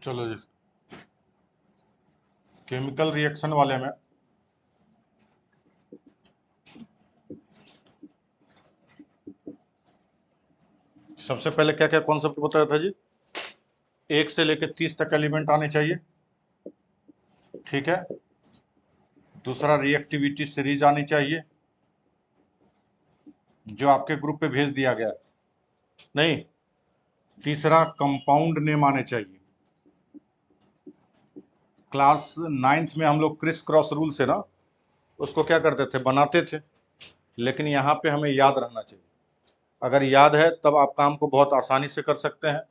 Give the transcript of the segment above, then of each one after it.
चलो जी, chemical reaction वाले में सबसे पहले क्या क्या कॉन्सेप्ट बताया था जी। 1 से लेकर 30 तक एलिमेंट आने चाहिए, ठीक है। दूसरा, रिएक्टिविटी सीरीज आनी चाहिए जो आपके ग्रुप पे भेज दिया गया, नहीं। तीसरा, कंपाउंड नेम आने चाहिए। क्लास 9th में हम लोग क्रिस क्रॉस रूल से ना उसको क्या करते थे, बनाते थे, लेकिन यहाँ पे हमें याद रहना चाहिए। अगर याद है तब आप काम को बहुत आसानी से कर सकते हैं,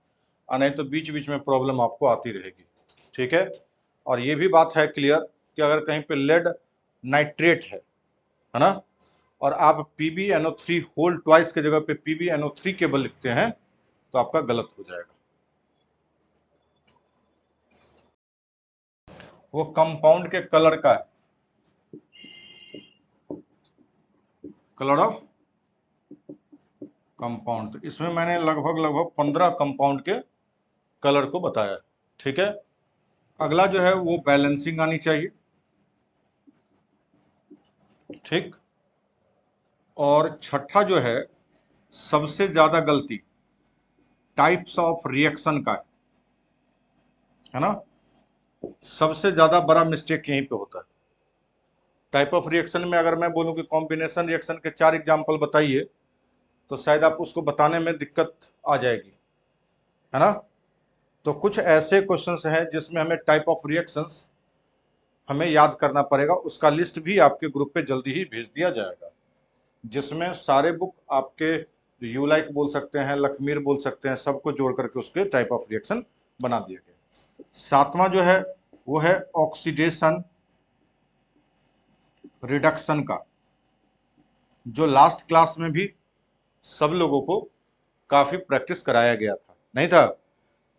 और नहीं तो बीच बीच में प्रॉब्लम आपको आती रहेगी, ठीक है। और ये भी बात है क्लियर कि अगर कहीं पे लेड नाइट्रेट है ना, और आप PbNO3 होल ट्वाइस के जगह पे PbNO3 केवल लिखते हैं तो आपका गलत हो जाएगा। वो कंपाउंड के कलर का है, कलर ऑफ कंपाउंड। तो इसमें मैंने लगभग 15 कंपाउंड के कलर को बताया, ठीक है। अगला जो है वो बैलेंसिंग आनी चाहिए, ठीक। और छठा जो है, सबसे ज्यादा गलती टाइप्स ऑफ रिएक्शन का है ना। सबसे ज्यादा बड़ा मिस्टेक यहीं पे होता है। टाइप ऑफ रिएक्शन में अगर मैं बोलूं कि कॉम्बिनेशन रिएक्शन के 4 एग्जाम्पल बताइए, तो शायद आप उसको बताने में दिक्कत आ जाएगी, है ना। तो कुछ ऐसे क्वेश्चंस हैं जिसमें हमें टाइप ऑफ रिएक्शंस हमें याद करना पड़ेगा। उसका लिस्ट भी आपके ग्रुप पे जल्दी ही भेज दिया जाएगा, जिसमें सारे बुक आपके यू लाइक बोल सकते हैं, लखमीर बोल सकते हैं, सबको जोड़ करके उसके टाइप ऑफ रिएक्शन बना दिए गए। सातवां जो है वो है ऑक्सीडेशन रिडक्शन का, जो लास्ट क्लास में भी सब लोगों को काफी प्रैक्टिस कराया गया था, नहीं था।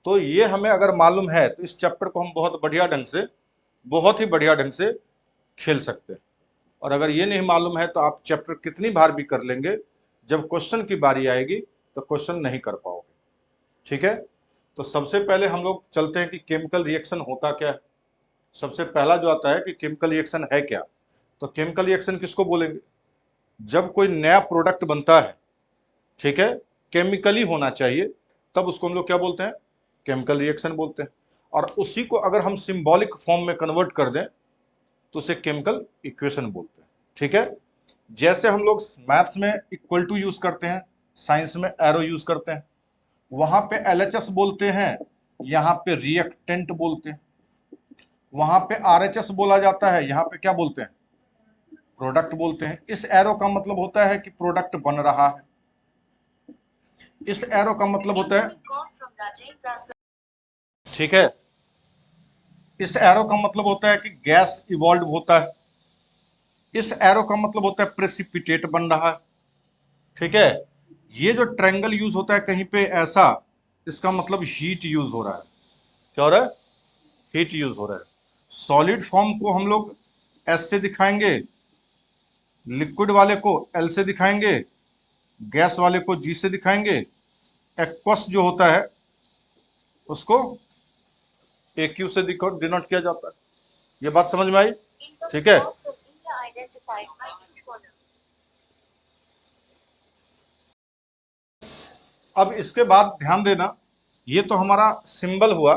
तो ये हमें अगर मालूम है तो इस चैप्टर को हम बहुत बढ़िया ढंग से, बहुत ही बढ़िया ढंग से खेल सकते हैं। और अगर ये नहीं मालूम है तो आप चैप्टर कितनी बार भी कर लेंगे, जब क्वेश्चन की बारी आएगी तो क्वेश्चन नहीं कर पाओगे, ठीक है। तो सबसे पहले हम लोग चलते हैं कि केमिकल रिएक्शन होता क्या है। सबसे पहला जो आता है कि केमिकल रिएक्शन है क्या। तो केमिकल रिएक्शन किसको बोलेंगे, जब कोई नया प्रोडक्ट बनता है, ठीक है, केमिकली होना चाहिए, तब उसको हम लोग क्या बोलते हैं, केमिकल रिएक्शन बोलते हैं। और उसी को अगर हम सिंबॉलिक फॉर्म में कन्वर्ट कर दें तो उसे केमिकल इक्वेशन बोलते हैं, ठीक है। जैसे हम लोग मैथ्स में इक्वल टू यूज करते हैं, साइंस में एरो यूज करते हैं, वहां पे LHS बोलते हैं, यहाँ पे रिएक्टेंट बोलते हैं। वहां पे RHS बोला जाता है, यहाँ पे क्या बोलते हैं, प्रोडक्ट बोलते हैं। इस एरो का मतलब होता है कि प्रोडक्ट बन रहा है, इस एरो का मतलब होता है, ठीक है, इस एरो का मतलब होता है कि गैस इवॉल्व होता है, इस एरो का मतलब होता है प्रेसिपिटेट बन रहा है, ठीक है। ये जो ट्रायंगल यूज होता है कहीं पे ऐसा, इसका मतलब हीट यूज हो रहा है। क्या हो रहा है, हीट यूज हो रहा है। सॉलिड फॉर्म को हम लोग S से दिखाएंगे, लिक्विड वाले को L से दिखाएंगे, गैस वाले को G से दिखाएंगे, एक्वस जो होता है उसको AQ से डिनोट किया जाता है। ये बात समझ में आई, ठीक है। अब इसके बाद ध्यान देना, ये तो हमारा सिंबल हुआ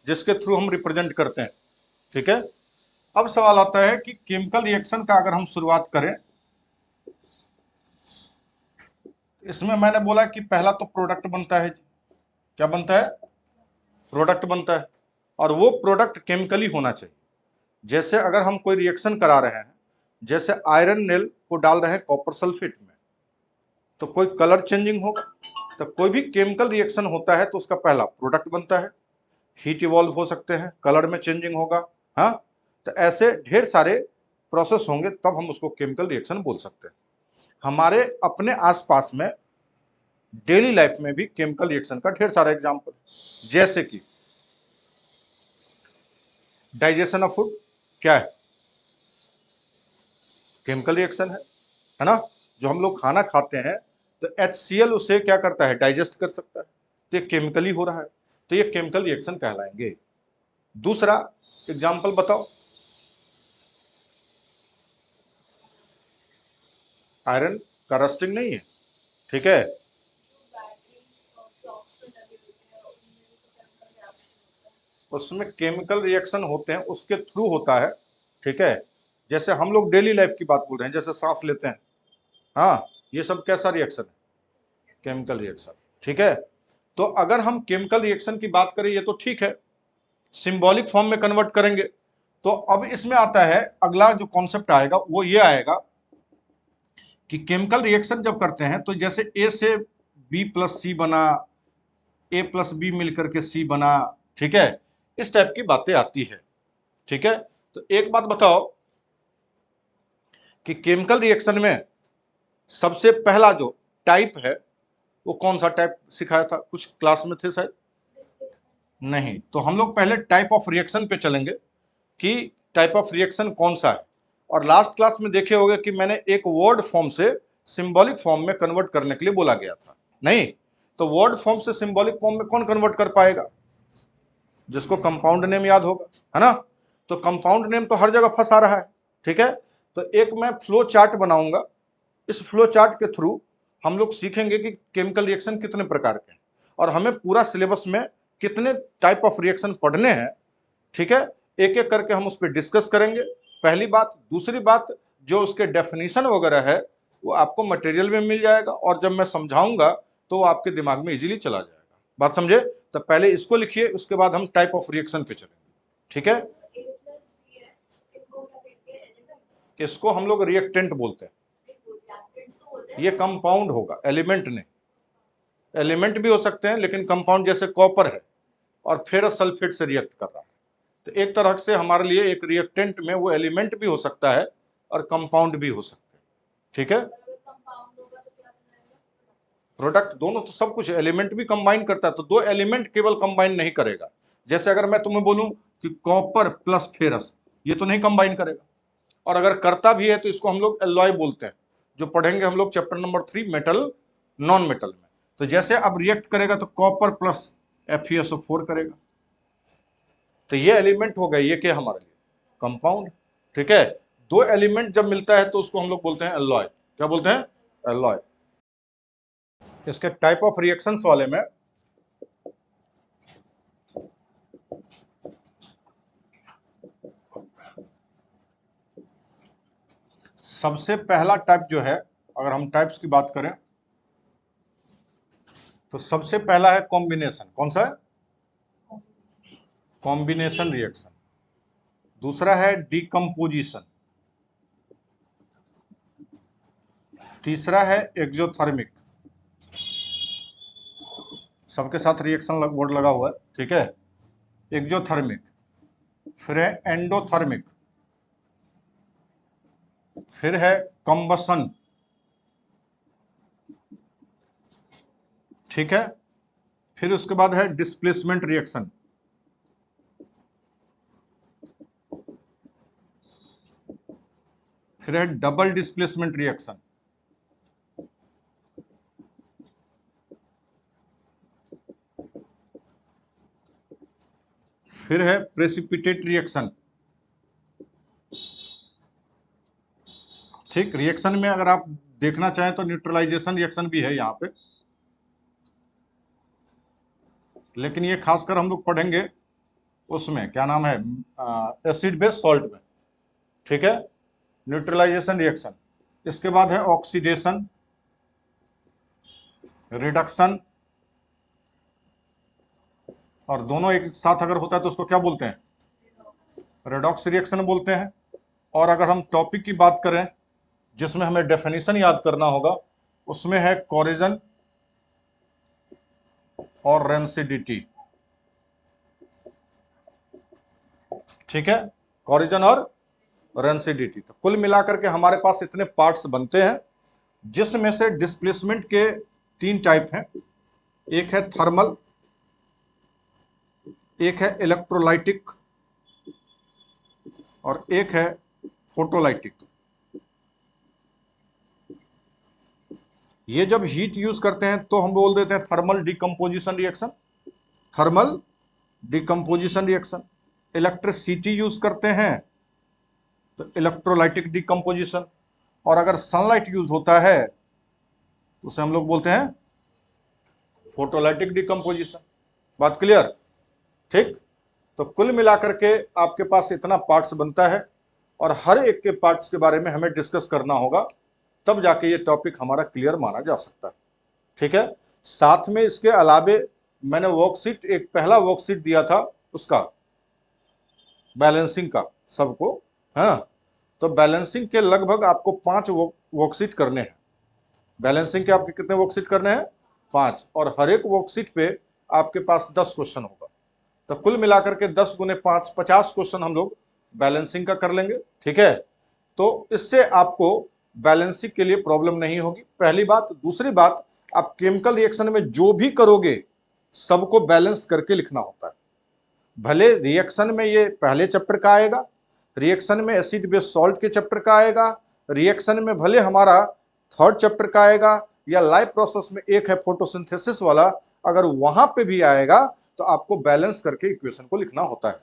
जिसके थ्रू हम रिप्रेजेंट करते हैं, ठीक है। अब सवाल आता है कि केमिकल रिएक्शन का अगर हम शुरुआत करें, इसमें मैंने बोला कि पहला तो प्रोडक्ट बनता है। क्या बनता है, प्रोडक्ट बनता है, और वो प्रोडक्ट केमिकली होना चाहिए। जैसे अगर हम कोई रिएक्शन करा रहे हैं, जैसे आयरन नेल को डाल रहे हैं कॉपर सल्फेट में, तो कोई कलर चेंजिंग होगा। तो कोई भी केमिकल रिएक्शन होता है तो उसका पहला प्रोडक्ट बनता है, हीट इवॉल्व हो सकते हैं, कलर में चेंजिंग होगा, हाँ। तो ऐसे ढेर सारे प्रोसेस होंगे, तब हम उसको केमिकल रिएक्शन बोल सकते हैं। हमारे अपने आसपास में डेली लाइफ में भी केमिकल रिएक्शन का ढेर सारा एग्जांपल, जैसे कि डाइजेशन ऑफ फूड क्या है, केमिकल रिएक्शन है ना। जो हम लोग खाना खाते हैं तो HCl उसे क्या करता है, डाइजेस्ट कर सकता है, तो ये केमिकली हो रहा है, तो ये केमिकल रिएक्शन कहलाएंगे। दूसरा एग्जाम्पल बताओ। आयरन का रस्टिंग नहीं है, ठीक है। उसमें केमिकल रिएक्शन होते हैं, उसके थ्रू होता है, ठीक है। जैसे हम लोग डेली लाइफ की बात बोल रहे हैं, जैसे सांस लेते हैं, हाँ, ये सब कैसा रिएक्शन है? केमिकल रिएक्शन, ठीक है। तो अगर हम केमिकल रिएक्शन की बात करें, ये तो ठीक है, सिंबॉलिक फॉर्म में कन्वर्ट करेंगे। तो अब इसमें आता है अगला जो कॉन्सेप्ट आएगा, वो ये आएगा कि केमिकल रिएक्शन जब करते हैं तो जैसे ए से बी प्लस सी बना, ए प्लस बी मिलकर के सी बना, ठीक है, इस टाइप की बातें आती है, ठीक है। तो एक बात बताओ कि केमिकल रिएक्शन में सबसे पहला जो टाइप है वो कौन सा टाइप सिखाया था, कुछ क्लास में थे शायद? नहीं, तो हम लोग पहले टाइप ऑफ रिएक्शन पे चलेंगे कि टाइप ऑफ रिएक्शन कौन सा है। और लास्ट क्लास में देखे होंगे कि मैंने एक वर्ड फॉर्म से सिंबॉलिक फॉर्म में कन्वर्ट करने के लिए बोला गया था, नहीं? तो वर्ड फॉर्म से सिंबॉलिक फॉर्म में कौन कन्वर्ट कर पाएगा? जिसको कंपाउंड नेम याद होगा, है ना। तो कंपाउंड नेम तो हर जगह फंसा रहा है, ठीक है। तो एक मैं फ्लो चार्ट बनाऊंगा, इस फ्लो चार्ट के थ्रू हम लोग सीखेंगे कि केमिकल रिएक्शन कितने प्रकार के हैं और हमें पूरा सिलेबस में कितने टाइप ऑफ रिएक्शन पढ़ने हैं, ठीक है। एक एक करके हम उस पर डिस्कस करेंगे, पहली बात। दूसरी बात, जो उसके डेफिनेशन वगैरह है वो आपको मटेरियल में मिल जाएगा और जब मैं समझाऊंगा तो वो आपके दिमाग में इजीली चला जाएगा। बात समझे? तो पहले इसको लिखिए, उसके बाद हम टाइप ऑफ रिएक्शन पे चलेंगे, ठीक है। इसको हम लोग रिएक्टेंट बोलते हैं, ये कंपाउंड होगा, एलिमेंट नहीं। एलिमेंट भी हो सकते हैं लेकिन कंपाउंड जैसे कॉपर है और फेरस सल्फेट से रिएक्ट कर रहा है, तो एक तरह से हमारे लिए एक रिएक्टेंट में वो एलिमेंट भी हो सकता है और कंपाउंड भी हो सकते हैं, ठीक है। प्रोडक्ट दोनों, तो सब कुछ एलिमेंट भी कंबाइन करता है, तो दो एलिमेंट केवल कंबाइन नहीं करेगा। जैसे अगर मैं तुम्हें बोलूं कि कॉपर प्लस फेरस, ये तो नहीं कंबाइन करेगा। और अगर करता भी है तो इसको हम लोग एलॉय बोलते हैं, जो पढ़ेंगे हम लोग chapter number 3 metal non metal में। तो जैसे अब रिएक्ट करेगा तो कॉपर प्लस FeSO4 करेगा, तो ये एलिमेंट हो गए, ये क्या हमारे लिए? कंपाउंड, ठीक है। दो एलिमेंट जब मिलता है तो उसको हम लोग बोलते हैं एलॉय। क्या बोलते हैं? एलॉय। इसके टाइप ऑफ रिएक्शंस वाले में सबसे पहला टाइप जो है, अगर हम टाइप्स की बात करें तो सबसे पहला है कॉम्बिनेशन। कौन सा है? Combination reaction. दूसरा है डीकम्पोजिशन। तीसरा है एक्सोथर्मिक। सबके साथ रिएक्शन वर्ड लगा हुआ है, ठीक है। एक्सोथर्मिक, फिर है एंडोथर्मिक, फिर है कंबसन, ठीक है। फिर उसके बाद है डिस्प्लेसमेंट रिएक्शन, फिर है डबल डिस्प्लेसमेंट रिएक्शन, फिर है प्रेसिपिटेट रिएक्शन। ठीक, रिएक्शन में अगर आप देखना चाहें तो न्यूट्रलाइजेशन रिएक्शन भी है यहाँ पे, लेकिन ये खासकर हम लोग पढ़ेंगे उसमें, क्या नाम है, एसिड बेस सॉल्ट में, ठीक है। न्यूट्रलाइजेशन रिएक्शन, इसके बाद है ऑक्सीडेशन, रिडक्शन, और दोनों एक साथ अगर होता है तो उसको क्या बोलते हैं? रेडॉक्स रिएक्शन बोलते हैं। और अगर हम टॉपिक की बात करें जिसमें हमें डेफिनेशन याद करना होगा, उसमें है कोरिजन और रेंसिडिटी, ठीक है। कोरिजन और रेंसिडिटी, तो कुल मिलाकर के हमारे पास इतने पार्ट्स बनते हैं, जिसमें से डिस्प्लेसमेंट के 3 टाइप हैं। एक है थर्मल, एक है इलेक्ट्रोलाइटिक और एक है फोटोलाइटिक। ये जब हीट यूज करते हैं तो हम बोल देते हैं thermal decomposition reaction, thermal decomposition reaction. Electricity use करते हैं तो इलेक्ट्रोलाइटिक डिकम्पोजिशन, और अगर सनलाइट यूज होता है तो उसे हम लोग बोलते हैं फोटोलाइटिक डिकम्पोजिशन। बात क्लियर? ठीक। तो कुल मिलाकर के आपके पास इतना पार्ट्स बनता है और हर एक के पार्ट्स के बारे में हमें डिस्कस करना होगा, तब जाके ये टॉपिक हमारा क्लियर माना जा सकता है। ठीक है। साथ में इसके अलावे मैंने वर्कशीट, एक पहला वर्कशीट दिया था उसका बैलेंसिंग का सबको। हाँ, तो बैलेंसिंग के लगभग आपको 5 वर्कशीट करने हैं। बैलेंसिंग के आपके कितने वर्कशीट करने हैं? 5, और हर एक वर्कशीट पे आपके पास 10 क्वेश्चन होगा। तो कुल मिलाकर के 10 गुने 5 50 क्वेश्चन हम लोग बैलेंसिंग का कर लेंगे। ठीक है। तो इससे आपको बैलेंसिंग के लिए प्रॉब्लम नहीं होगी, पहली बात। दूसरी बात, आप केमिकल रिएक्शन में जो भी करोगे सबको बैलेंस करके लिखना होता है। भले रिएक्शन में ये पहले चैप्टर का आएगा, रिएक्शन में एसिड बेस सॉल्ट के चैप्टर का आएगा, रिएक्शन में भले हमारा 3rd चैप्टर का आएगा, या लाइव प्रोसेस में एक है फोटोसिंथेसिस वाला, अगर वहां पे भी आएगा तो आपको बैलेंस करके इक्वेशन को लिखना होता है।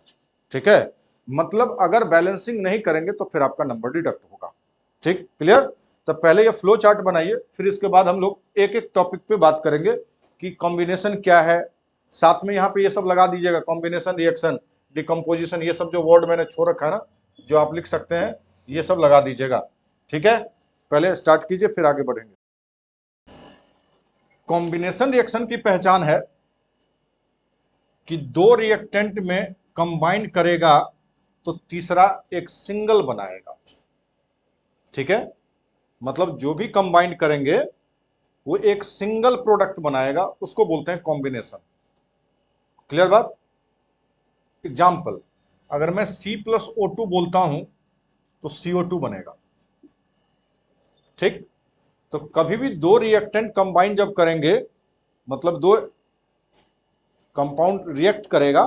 ठीक है। मतलब अगर बैलेंसिंग नहीं करेंगे तो फिर आपका नंबर डिडक्ट होगा। ठीक, क्लियर? तो पहले ये फ्लो चार्ट बनाइए, फिर इसके बाद हम लोग एक एक टॉपिक पे बात करेंगे कि कॉम्बिनेशन क्या है। साथ में यहाँ पे ये सब लगा दीजिएगा, कॉम्बिनेशन, रिएक्शन, डिकम्पोजिशन, ये सब जो वर्ड मैंने छोड़ रखा है ना, जो आप लिख सकते हैं, ये सब लगा दीजिएगा। ठीक है। पहले स्टार्ट कीजिए, फिर आगे बढ़ेंगे। कॉम्बिनेशन रिएक्शन की पहचान है कि दो रिएक्टेंट में कंबाइन करेगा तो तीसरा एक सिंगल बनाएगा। ठीक है। मतलब जो भी कंबाइन करेंगे वो एक सिंगल प्रोडक्ट बनाएगा, उसको बोलते हैं कॉम्बिनेशन। क्लियर बात? एग्जाम्पल, अगर मैं C+O2 बोलता हूं तो CO2 बनेगा। ठीक। तो कभी भी दो रिएक्टेंट कंबाइन जब करेंगे, मतलब दो कंपाउंड रिएक्ट करेगा,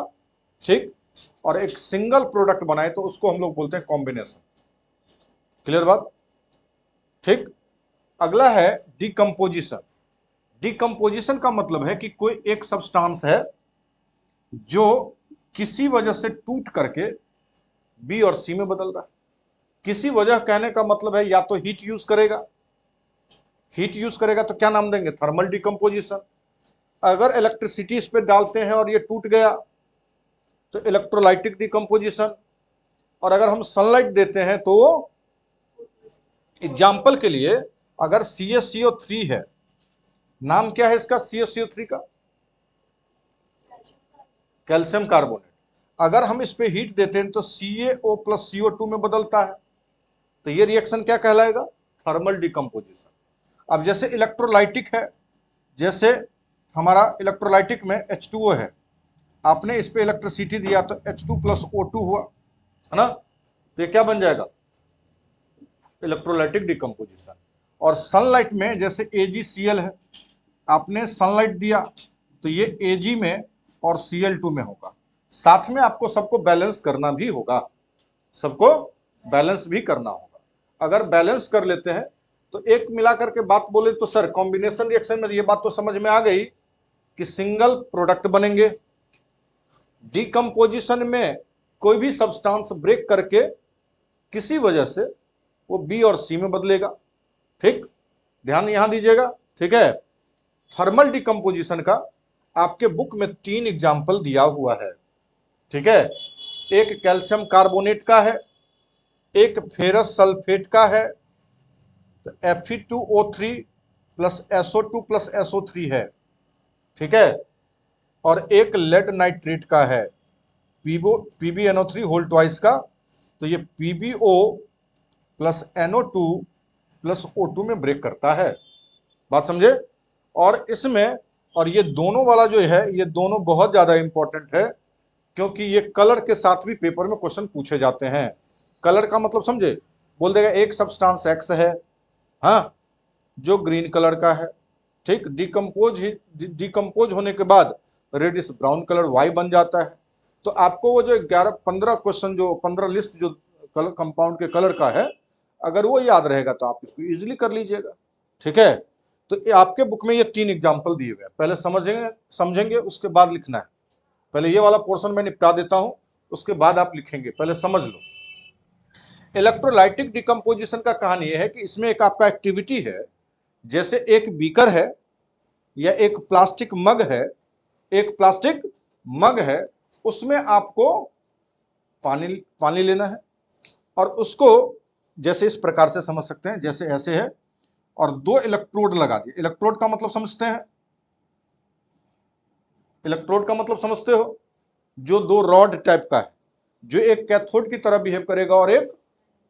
ठीक, और एक सिंगल प्रोडक्ट बनाए तो उसको हम लोग बोलते हैं कॉम्बिनेशन। क्लियर बात? ठीक। अगला है डिकम्पोजिशन। डिकम्पोजिशन का मतलब है कि कोई एक सब्सटेंस है जो किसी वजह से टूट करके बी और सी में बदल रहा है। किसी वजह कहने का मतलब है या तो हीट यूज करेगा, हीट यूज करेगा तो क्या नाम देंगे? Thermal decomposition. अगर इलेक्ट्रिसिटी इस पे डालते हैं और ये टूट गया तो इलेक्ट्रोलाइटिक डिकम्पोजिशन। और अगर हम सनलाइट देते हैं तो, एग्जाम्पल के लिए, अगर CaCO3 है, नाम क्या है इसका CaCO3 का? Calcium carbonate. अगर हम इस पे हीट देते हैं तो CaO प्लस CO2 में बदलता है, तो ये रिएक्शन क्या कहलाएगा? Thermal decomposition. अब जैसे इलेक्ट्रोलाइटिक है, जैसे हमारा इलेक्ट्रोलाइटिक में H2O है, आपने इस पे इलेक्ट्रिसिटी दिया तो H2 प्लस O2 हुआ, है ना? तो ये क्या बन जाएगा? Electrolytic decomposition. और सनलाइट में जैसे AgCl है, आपने सनलाइट दिया तो ये Ag में और Cl2 में होगा। साथ में आपको सबको बैलेंस करना भी होगा, सबको बैलेंस भी करना होगा। अगर बैलेंस कर लेते हैं तो एक मिलाकर के बात बोले तो सर, कॉम्बिनेशन रिएक्शन में ये बात तो समझ में आ गई कि सिंगल प्रोडक्ट बनेंगे। डिकम्पोजिशन में कोई भी सब्सटेंस ब्रेक करके किसी वजह से वो बी और सी में बदलेगा। ठीक, ध्यान यहां दीजिएगा। ठीक है। थर्मल डिकम्पोजिशन का आपके बुक में 3 एग्जाम्पल दिया हुआ है। ठीक है। एक कैल्शियम कार्बोनेट का है, एक फेरस सल्फेट का है, तो Fe2O3 plus SO2 plus SO3 है। ठीक है। और एक लेड नाइट्रेट का है, PbNO3 होल ट्वाइस का, तो ये PbO plus NO2 plus O2 में ब्रेक करता है। बात समझे? और इसमें, और ये दोनों वाला जो है, ये दोनों बहुत ज्यादा इंपॉर्टेंट है, क्योंकि ये कलर के साथ भी पेपर में क्वेश्चन पूछे जाते हैं। कलर का मतलब समझे? बोल देगा एक सब्सटेंस एक्स है, हाँ, जो ग्रीन कलर का है। ठीक, डिकम्पोज होने के बाद रेडिश ब्राउन कलर वाई बन जाता है। तो आपको वो जो 11-15 क्वेश्चन, जो 15 लिस्ट जो कलर कंपाउंड के कलर का है, अगर वो याद रहेगा तो आप इसको इजीली कर लीजिएगा। ठीक है। तो ये आपके बुक में ये 3 एग्जाम्पल दिए हुए हैं, पहले समझेंगे उसके बाद लिखना है। पहले ये वाला पोर्शन मैं निपटा देता हूं, उसके बाद आप लिखेंगे, पहले समझ लो। इलेक्ट्रोलाइटिक डिकम्पोजिशन का कहानी यह है कि इसमें एक आपका एक्टिविटी है, जैसे एक बीकर है या एक प्लास्टिक मग है, एक प्लास्टिक मग है, उसमें आपको पानी पानी लेना है और उसको जैसे इस प्रकार से समझ सकते हैं, जैसे ऐसे है और दो इलेक्ट्रोड लगा दिए। इलेक्ट्रोड का मतलब समझते हैं, इलेक्ट्रोड का मतलब समझते हो, जो दो रॉड टाइप का है, जो एक कैथोड की तरह बिहेव करेगा और एक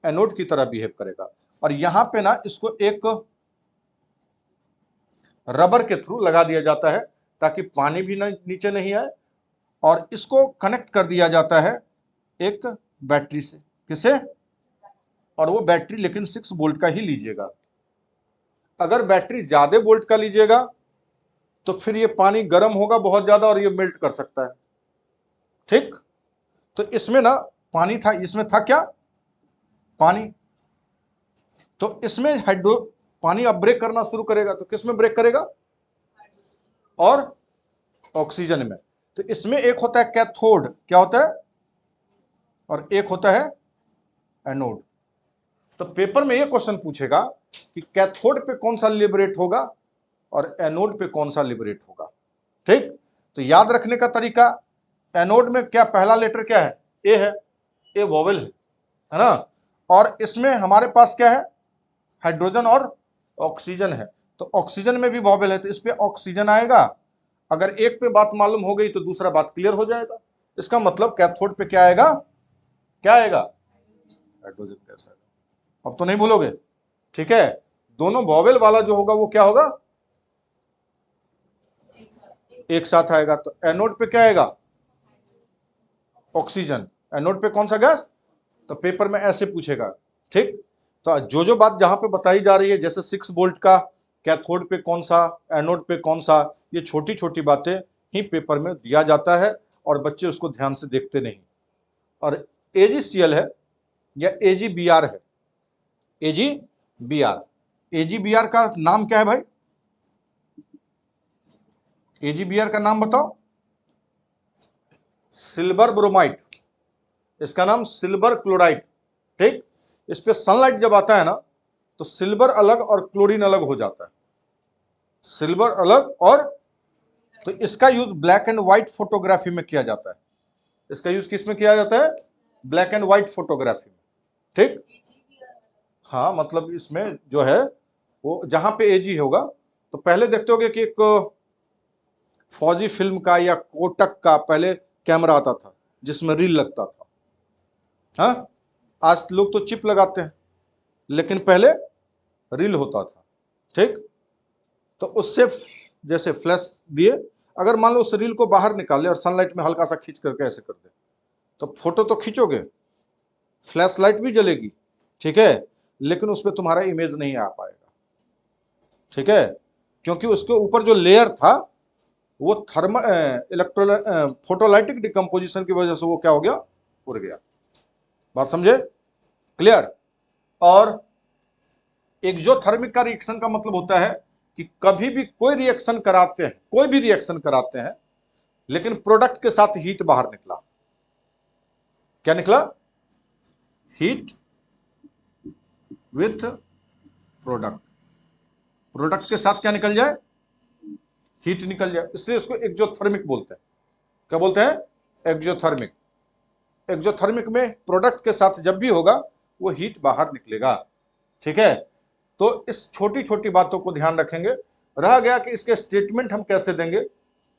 एनोड की तरह बिहेव करेगा। और यहां पे ना इसको एक रबर के थ्रू लगा दिया जाता है ताकि पानी भी नीचे नहीं आए, और इसको कनेक्ट कर दिया जाता है एक बैटरी से। किसे? और वो बैटरी लेकिन 6 वोल्ट का ही लीजिएगा। अगर बैटरी ज्यादा वोल्ट का लीजिएगा तो फिर ये पानी गर्म होगा बहुत ज्यादा और ये मेल्ट कर सकता है। ठीक, तो इसमें ना पानी था, इसमें था क्या? पानी। तो इसमें हाइड्रो पानी अब ब्रेक करना शुरू करेगा, तो किस में ब्रेक करेगा? और ऑक्सीजन में। तो इसमें एक होता है कैथोड, क्या होता है? और एक होता है एनोड। तो पेपर में यह क्वेश्चन पूछेगा कि कैथोड पे कौन सा लिबरेट होगा और एनोड पे कौन सा लिबरेट होगा। ठीक, तो याद रखने का तरीका, एनोड में क्या पहला लेटर क्या है? ए है, ए वोवेल है ना। और इसमें हमारे पास क्या है? हाइड्रोजन और ऑक्सीजन है। तो ऑक्सीजन में भी वोवेल है, तो इस पे ऑक्सीजन आएगा। अगर एक पे बात मालूम हो गई तो दूसरा बात क्लियर हो जाएगा। इसका मतलब कैथोड पे क्या आएगा? क्या आएगा? हाइड्रोजन गैस आएगा। अब तो नहीं भूलोगे, ठीक है। दोनों वोवेल वाला जो होगा वो क्या होगा? एक साथ आएगा। तो एनोड पे क्या आएगा? ऑक्सीजन। एनोड पे कौन सा गैस? तो पेपर में ऐसे पूछेगा। ठीक, तो जो बात जहां पे बताई जा रही है, जैसे 6 वोल्ट का कैथोड पे कौन सा, एनोड पे कौन सा, ये छोटी छोटी बातें ही पेपर में दिया जाता है और बच्चे उसको ध्यान से देखते नहीं। और एजीसीएल है या एजीबीआर है, एजीबीआर, एजीबीआर का नाम क्या है भाई? एजीबीआर का नाम बताओ। सिल्वर ब्रोमाइड, इसका नाम सिल्वर क्लोराइड। ठीक, इस पे सनलाइट जब आता है ना तो सिल्वर अलग और क्लोरीन अलग हो जाता है, सिल्वर अलग। और तो इसका use black and white photography में किया जाता है। इसका यूज किस में किया जाता है? ब्लैक एंड व्हाइट फोटोग्राफी में। ठीक, हाँ, मतलब इसमें जो है वो जहां पे एजी होगा, तो पहले देखते होगे कि एक फौजी फिल्म का या कोटक का पहले कैमरा आता था जिसमें रील लगता था। हाँ, आज लोग तो चिप लगाते हैं, लेकिन पहले रील होता था। ठीक, तो उससे जैसे फ्लैश दिए, अगर मान लो उस रील को बाहर निकाले और सनलाइट में हल्का सा खींच करके ऐसे कर दे, तो फोटो तो खींचोगे, फ्लैश लाइट भी जलेगी, ठीक है, लेकिन उस पर तुम्हारा इमेज नहीं आ पाएगा। ठीक है, क्योंकि उसके ऊपर जो लेयर था वो थर्मल इलेक्ट्रो फोटोलाइटिक डिकम्पोजिशन की वजह से वो क्या हो गया? उड़ गया। बात समझे? क्लियर? और एक्सोथर्मिक का रिएक्शन का मतलब होता है कि कभी भी कोई रिएक्शन कराते हैं, कोई भी रिएक्शन कराते हैं, लेकिन प्रोडक्ट के साथ हीट बाहर निकला। क्या निकला? Heat with product. प्रोडक्ट के साथ क्या निकल जाए? हीट निकल जाए, इसलिए उसको एक्सोथर्मिक बोलते हैं। क्या बोलते हैं? एक्सोथर्मिक। एक्सोथर्मिक में प्रोडक्ट के साथ जब भी होगा वो हीट बाहर निकलेगा। ठीक है, तो इस छोटी छोटी बातों को ध्यान रखेंगे। रह गया कि इसके स्टेटमेंट हम कैसे देंगे,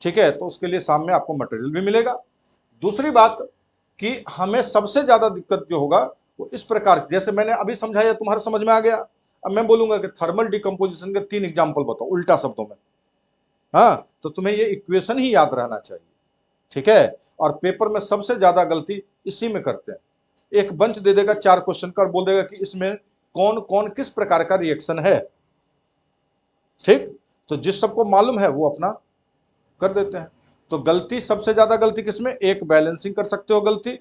ठीक है, तो उसके लिए सामने आपको मटेरियल भी मिलेगा। दूसरी बात कि हमें सबसे ज्यादा दिक्कत जो होगा वो इस प्रकार, जैसे मैंने अभी समझाया, तुम्हारे समझ में आ गया। अब मैं बोलूंगा कि थर्मल डिकम्पोजिशन के 3 एग्जाम्पल बताओ उल्टा शब्दों में। हाँ, तो तुम्हें ये इक्वेशन ही याद रहना चाहिए। ठीक है, और पेपर में सबसे ज्यादा गलती इसी में करते हैं। एक बंच दे देगा 4 क्वेश्चन का और बोल देगा कि इसमें कौन कौन किस प्रकार का रिएक्शन है। ठीक, तो जिस सबको मालूम है वो अपना कर देते हैं। तो गलती सबसे ज्यादा गलती किसमें? एक बैलेंसिंग कर सकते हो गलती,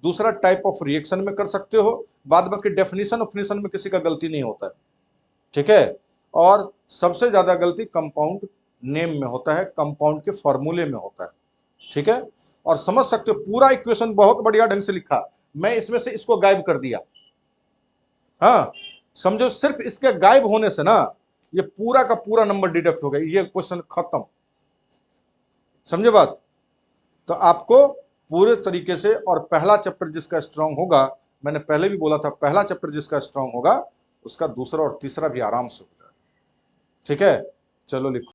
दूसरा टाइप ऑफ रिएक्शन में कर सकते हो, बाद बाकी डेफिनेशन ऑफिनेशन में किसी का गलती नहीं होता है। ठीक है, और सबसे ज्यादा गलती कंपाउंड नेम में होता है, कंपाउंड के फॉर्मूले में होता है। ठीक है, और समझ सकते हो पूरा इक्वेशन बहुत बढ़िया ढंग से लिखा, मैं इसमें से इसको गायब कर दिया। हाँ, समझो सिर्फ इसके गायब होने से ना ये पूरा का पूरा नंबर डिडक्ट हो गया, ये क्वेश्चन खत्म। समझे बात? तो आपको पूरे तरीके से, और पहला चैप्टर जिसका स्ट्रांग होगा, मैंने पहले भी बोला था, पहला चैप्टर जिसका स्ट्रांग होगा उसका दूसरा और तीसरा भी आराम से हो जाएगा। ठीक है, चलो लिखो।